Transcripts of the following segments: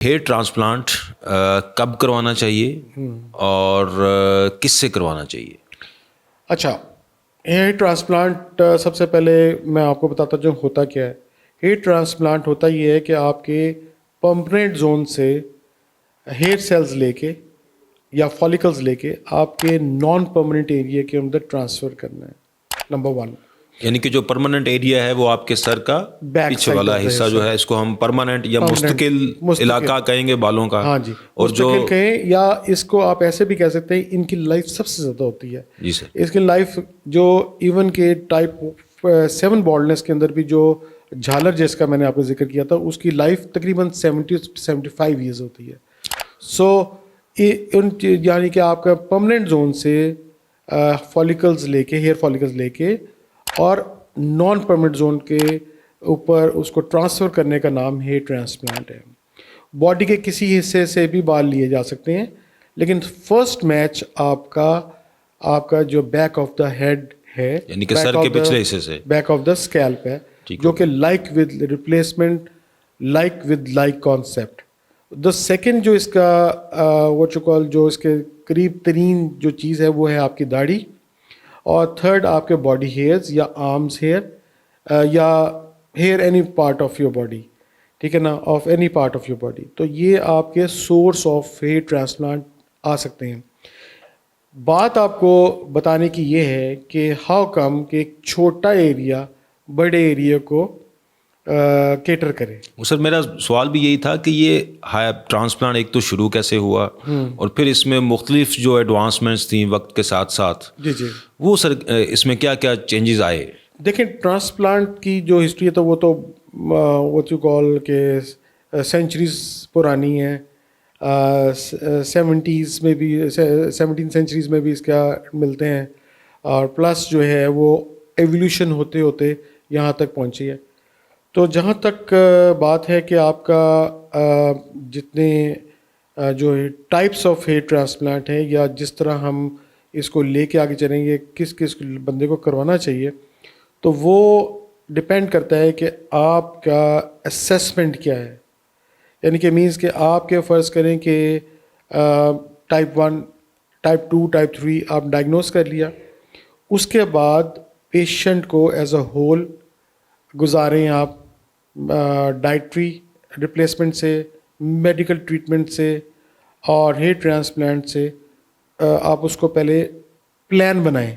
Hair transplant کب کروانا چاہیے اور کس سے کروانا چاہیے؟ اچھا، ہیئر ٹرانسپلانٹ سب سے پہلے میں آپ کو بتاتا جو ہوتا کیا ہے. ہیئر ٹرانسپلانٹ ہوتا یہ ہے کہ آپ کے پرماننٹ زون سے ہیئر سیلز لے کے یا فالیکلز لے کے آپ کے نان پرماننٹ ایریا کے اندر ٹرانسفر کرنا ہے. نمبر 1. یعنی کہ جو پرماننٹ ایریا ہے وہ آپ کے سر کا بیک پیچھے سائڈ والا حصہ جو ہے اس کو ہم پرماننٹ یا مستقل علاقہ کہیں گے بالوں کا. ہاں جی، اور جو مستقل کہیں یا اس کو آپ ایسے بھی کہہ سکتے ہیں ان کی لائف سب سے زیادہ ہوتی ہے. جی سر. اس کی لائف جو ایون کے ٹائپ 7 بالڈنس کے اندر بھی جو جھالر جس کا میں نے آپ کو ذکر کیا تھا اس کی لائف تقریباً 70-75 ایئرز ہوتی ہے. سو یعنی کہ آپ کا پرماننٹ زون سے فالیکلز لے کے ہیئر فالیکلز لے کے اور نان پرماننٹ زون کے اوپر اس کو ٹرانسفر کرنے کا نام ہیئر ٹرانسپلانٹ ہے. باڈی کے کسی حصے سے بھی بال لیے جا سکتے ہیں لیکن فرسٹ میچ آپ کا جو بیک آف دا ہیڈ ہے، یعنی کہ سر کے پچھلے حصے سے بیک آف دا اسکیلپ ہے، جو کہ like with replacement like with like concept. The second جو اس کا جو اس کے قریب ترین جو چیز ہے وہ ہے آپ کی داڑھی. اور تھرڈ آپ کے باڈی ہیئرز یا آرمز ہیئر یا hair any part of your body, ٹھیک ہے نا، of any part of your body. تو یہ آپ کے سورس آف ہیئر ٹرانسپلانٹ آ سکتے ہیں. بات آپ کو بتانے کی یہ ہے کہ ہاؤ کم کہ ایک چھوٹا ایریا بڑے ایریا کو کیٹر کرے. سر میرا سوال بھی یہی تھا کہ یہ ٹرانسپلانٹ ایک تو شروع کیسے ہوا اور پھر اس میں مختلف جو ایڈوانسمنٹس تھیں وقت کے ساتھ ساتھ، جی وہ سر اس میں کیا کیا چینجز آئے؟ دیکھیں ٹرانسپلانٹ کی جو ہسٹری ہے تو وہ تو what you call کہ سینچریز پرانی ہے. 70s میں بھی 17 سینچریز میں بھی اس کا ملتے ہیں اور پلس جو ہے وہ ایولیوشن ہوتے ہوتے یہاں تک پہنچی ہے. تو جہاں تک بات ہے کہ آپ کا جتنے جو ٹائپس آف ہیئر ٹرانسپلانٹ ہیں یا جس طرح ہم اس کو لے کے آگے چلیں گے کس بندے کو کروانا چاہیے، تو وہ ڈپینڈ کرتا ہے کہ آپ کا اسیسمنٹ کیا ہے. یعنی کہ مینس کہ آپ کے فرض کریں کہ ٹائپ 1 ٹائپ 2 ٹائپ 3 آپ ڈائگنوز کر لیا، اس کے بعد پیشنٹ کو ایز اے ہول گزاریں آپ ڈائٹری ریپلیسمنٹ سے، میڈیکل ٹریٹمنٹ سے اور ہیئر ٹرانسپلانٹ سے. آپ اس کو پہلے پلان بنائیں.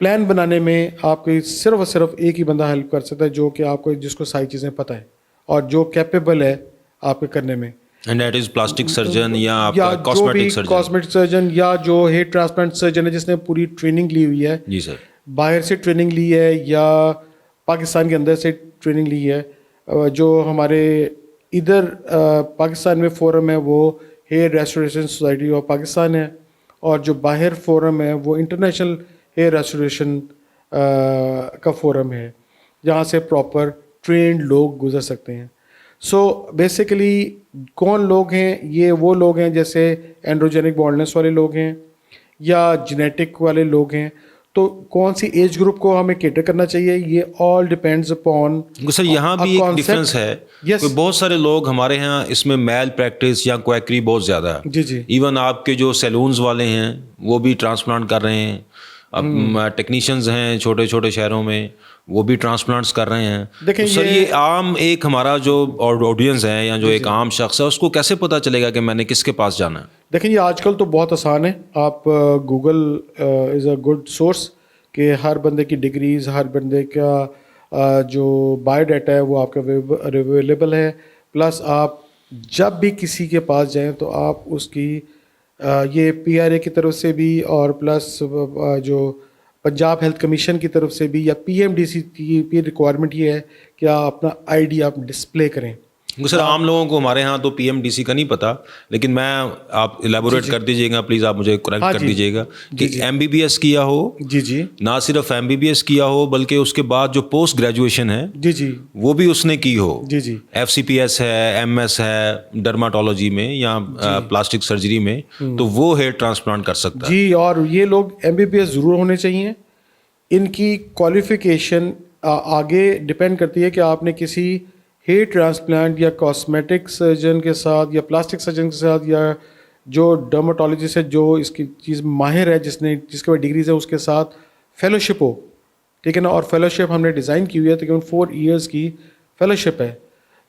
پلان بنانے میں آپ کو صرف اور صرف ایک ہی بندہ ہیلپ کر سکتا ہے جو کہ آپ کو جس کو ساری چیزیں پتہ ہے اور جو کیپیبل ہے آپ کے کرنے میں. And that is plastic surgeon یا آپ کا کاسمیٹک سرجن یا جو ہیئر ٹرانسپلانٹ سرجن ہے جس نے پوری ٹریننگ لی ہوئی ہے. جی سر. باہر سے ٹریننگ لی ہے یا پاکستان کے اندر سے ٹریننگ لی ہے. جو ہمارے ادھر پاکستان میں فورم ہے وہ hair restoration society of Pakistan ہے اور جو باہر فورم ہے وہ انٹرنیشنل ہیئر ریسٹوریشن کا فورم ہے جہاں سے پراپر ٹرینڈ لوگ گزر سکتے ہیں. سو بیسیکلی کون لوگ ہیں؟ یہ وہ لوگ ہیں جیسے اینڈروجینک بالڈنس والے لوگ ہیں یا جینیٹک والے لوگ ہیں. تو کون سی ایج گروپ کو ہمیں کیٹر کرنا چاہیے، یہ آل ڈپینڈز اپون. سر یہاں بھی ایک ڈفرینس ہے کہ بہت سارے لوگ ہمارے یہاں اس میں میل پریکٹس یا کویکری بہت زیادہ ہے. جی ایون آپ کے جو سیلونز والے ہیں وہ بھی ٹرانسپلانٹ کر رہے ہیں. اب ٹیکنیشینز ہیں چھوٹے چھوٹے شہروں میں وہ بھی ٹرانسپلانٹس کر رہے ہیں. دیکھیں سر یہ عام ایک ہمارا جو آڈینس ہے یا جو ایک عام شخص ہے اس کو کیسے پتہ چلے گا کہ میں نے کس کے پاس جانا ہے؟ دیکھیں یہ آج کل تو بہت آسان ہے. آپ Google is a good source کہ ہر بندے کی ڈگریز، ہر بندے کا جو بایو ڈیٹا ہے وہ آپ کا اویلیبل ہے. پلس آپ جب بھی کسی کے پاس جائیں تو آپ اس کی یہ PRA کی طرف سے بھی اور پلس جو پنجاب ہیلتھ کمیشن کی طرف سے بھی یا PMDC کی ریکوائرمنٹ یہ ہے کہ آپ اپنا ID آپ ڈسپلے کریں. سر عام لوگوں کو ہمارے ہاں تو PMDC کا نہیں پتا، لیکن میں آپ ایلیبوریٹ کر دیجیے گا پلیز، آپ مجھے کریکٹ کر دیجیے گا کہ MBBS کیا ہو. جی نہ صرف MBBS کیا ہو بلکہ اس کے بعد جو پوسٹ گریجویشن ہے جی وہ بھی اس نے کی ہو. جی FCPS ہے، MS ہے ڈرماٹولوجی میں یا پلاسٹک سرجری میں، تو وہ ہیئر ٹرانسپلانٹ کر سکتا ہے. جی اور یہ لوگ MBBS ضرور ہونے چاہیے. ان کی کوالیفیکیشن آگے ڈپینڈ کرتی ہے کہ آپ نے کسی ہیئر ٹرانسپلانٹ یا کاسمیٹک سرجن کے ساتھ یا پلاسٹک سرجن کے ساتھ یا جو ڈرماٹولوجسٹ ہے جو اس کی چیز ماہر ہے جس کے بعد ڈگریز ہے اس کے ساتھ فیلوشپ ہو, ٹھیک ہے نا. اور فیلوشپ ہم نے ڈیزائن کی ہوئی ہے تقریباً 4 ایئرس کی فیلوشپ ہے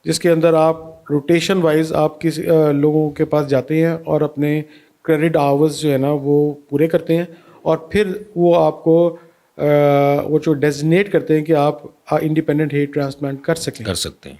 جس کے اندر آپ روٹیشن وائز آپ کسی لوگوں کے پاس جاتے ہیں اور اپنے کریڈٹ آورز جو ہے نا وہ پورے کرتے ہیں اور پھر وہ آپ کو وہ جو ڈیزنیٹ کرتے ہیں کہ آپ انڈیپینڈنٹ ہیئر ٹرانسپلانٹ کر سکیں. کر سکتے ہیں.